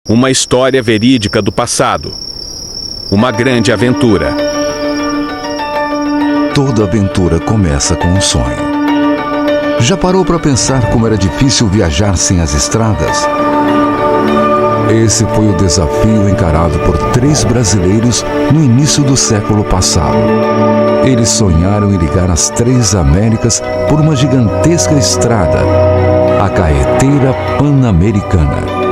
Uma história verídica do passado. Uma grande aventura. Toda aventura começa com um sonho. Já parou para pensar como era difícil viajar sem as estradas? Esse foi o desafio encarado por 3 brasileiros no início do século passado. Eles sonharam em ligar as 3 Américas por uma gigantesca estrada, a Carretera Pan-Americana.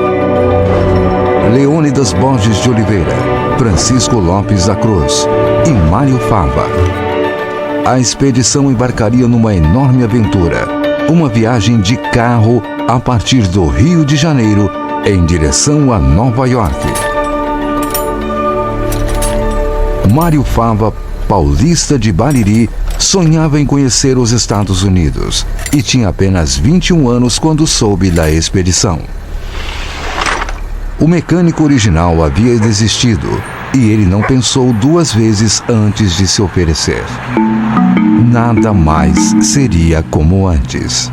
Leônidas Borges de Oliveira, Francisco Lopes da Cruz e Mário Fava. A expedição embarcaria numa enorme aventura, uma viagem de carro a partir do Rio de Janeiro em direção a Nova York. Mário Fava, paulista de Bariri, sonhava em conhecer os Estados Unidos e tinha apenas 21 anos quando soube da expedição. O mecânico original havia desistido e ele não pensou 2 vezes antes de se oferecer. Nada mais seria como antes.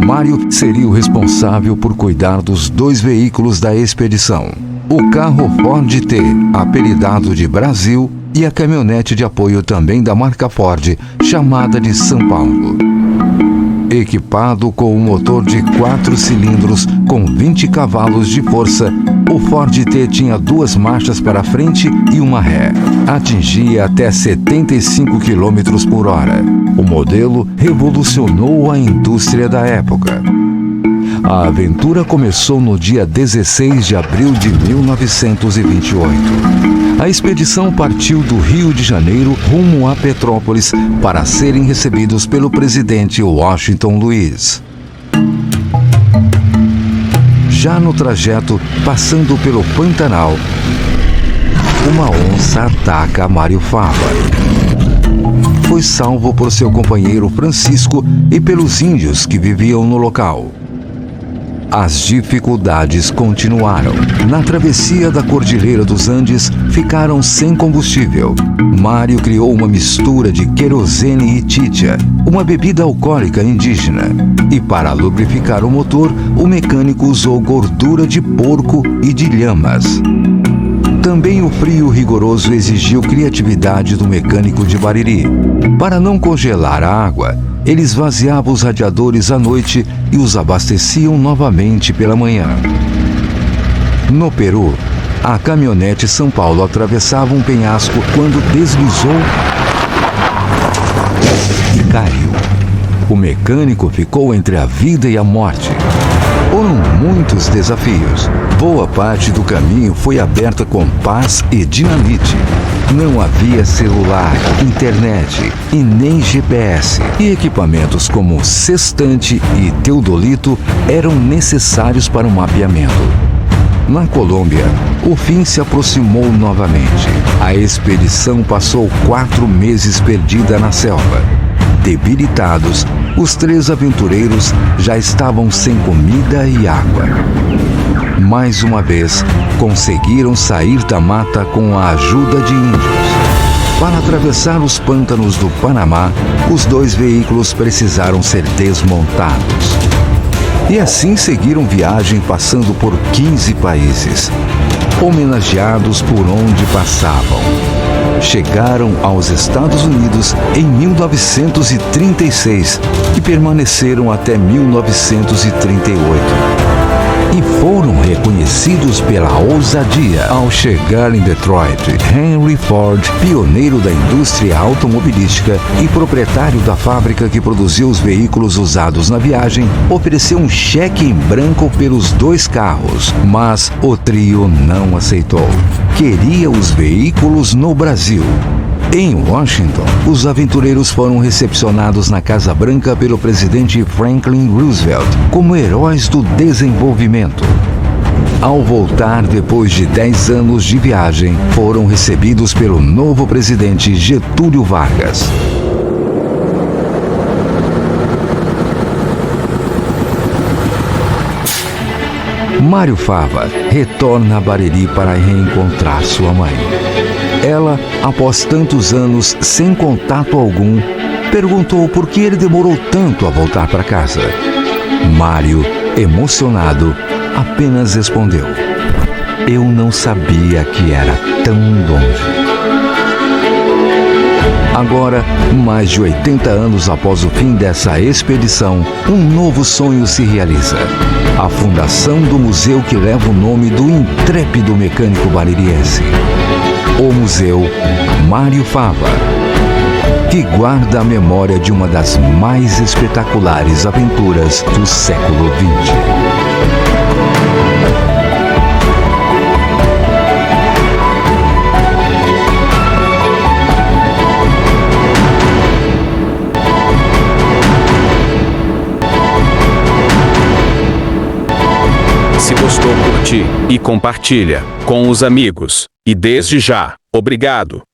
Mário seria o responsável por cuidar dos 2 veículos da expedição: o carro Ford T, apelidado de Brasil, e a caminhonete de apoio também da marca Ford, chamada de São Paulo. Equipado com um motor de 4 cilindros com 20 cavalos de força, o Ford T tinha 2 marchas para frente e uma ré. Atingia até 75 km por hora. O modelo revolucionou a indústria da época. A aventura começou no dia 16 de abril de 1928. A expedição partiu do Rio de Janeiro rumo a Petrópolis para serem recebidos pelo presidente Washington Luiz. Já no trajeto, passando pelo Pantanal, uma onça ataca Mário Fava. Foi salvo por seu companheiro Francisco e pelos índios que viviam no local. As dificuldades continuaram. Na travessia da Cordilheira dos Andes, ficaram sem combustível. Mário criou uma mistura de querosene e chicha, uma bebida alcoólica indígena. E para lubrificar o motor, o mecânico usou gordura de porco e de lhamas. Também o frio rigoroso exigiu criatividade do mecânico de Bariri. Para não congelar a água, ele esvaziava os radiadores à noite e os abasteciam novamente pela manhã. No Peru, a caminhonete São Paulo atravessava um penhasco quando deslizou e caiu. O mecânico ficou entre a vida e a morte. Foram muitos desafios. Boa parte do caminho foi aberta com pás e dinamite. Não havia celular, internet e nem GPS. E equipamentos como sextante e teodolito eram necessários para o mapeamento. Na Colômbia, o fim se aproximou novamente. A expedição passou 4 meses perdida na selva. Debilitados, os 3 aventureiros já estavam sem comida e água. Mais uma vez, conseguiram sair da mata com a ajuda de índios. Para atravessar os pântanos do Panamá, os 2 veículos precisaram ser desmontados. E assim seguiram viagem passando por 15 países, homenageados por onde passavam. Chegaram aos Estados Unidos em 1936 e permaneceram até 1938. E foram reconhecidos pela ousadia. Ao chegar em Detroit, Henry Ford, pioneiro da indústria automobilística e proprietário da fábrica que produziu os veículos usados na viagem, ofereceu um cheque em branco pelos 2 carros, mas o trio não aceitou. Queria os veículos no Brasil. Em Washington, os aventureiros foram recepcionados na Casa Branca pelo presidente Franklin Roosevelt como heróis do desenvolvimento. Ao voltar depois de 10 anos de viagem, foram recebidos pelo novo presidente Getúlio Vargas. Mário Fava retorna a Bariri para reencontrar sua mãe. Ela, após tantos anos sem contato algum, perguntou por que ele demorou tanto a voltar para casa. Mário, emocionado, apenas respondeu: eu não sabia que era tão longe. Agora, mais de 80 anos após o fim dessa expedição, um novo sonho se realiza. A fundação do museu que leva o nome do intrépido mecânico baririense. O Museu Mário Fava, que guarda a memória de uma das mais espetaculares aventuras do século XX. Se gostou, curte e compartilha com os amigos. E desde já, obrigado!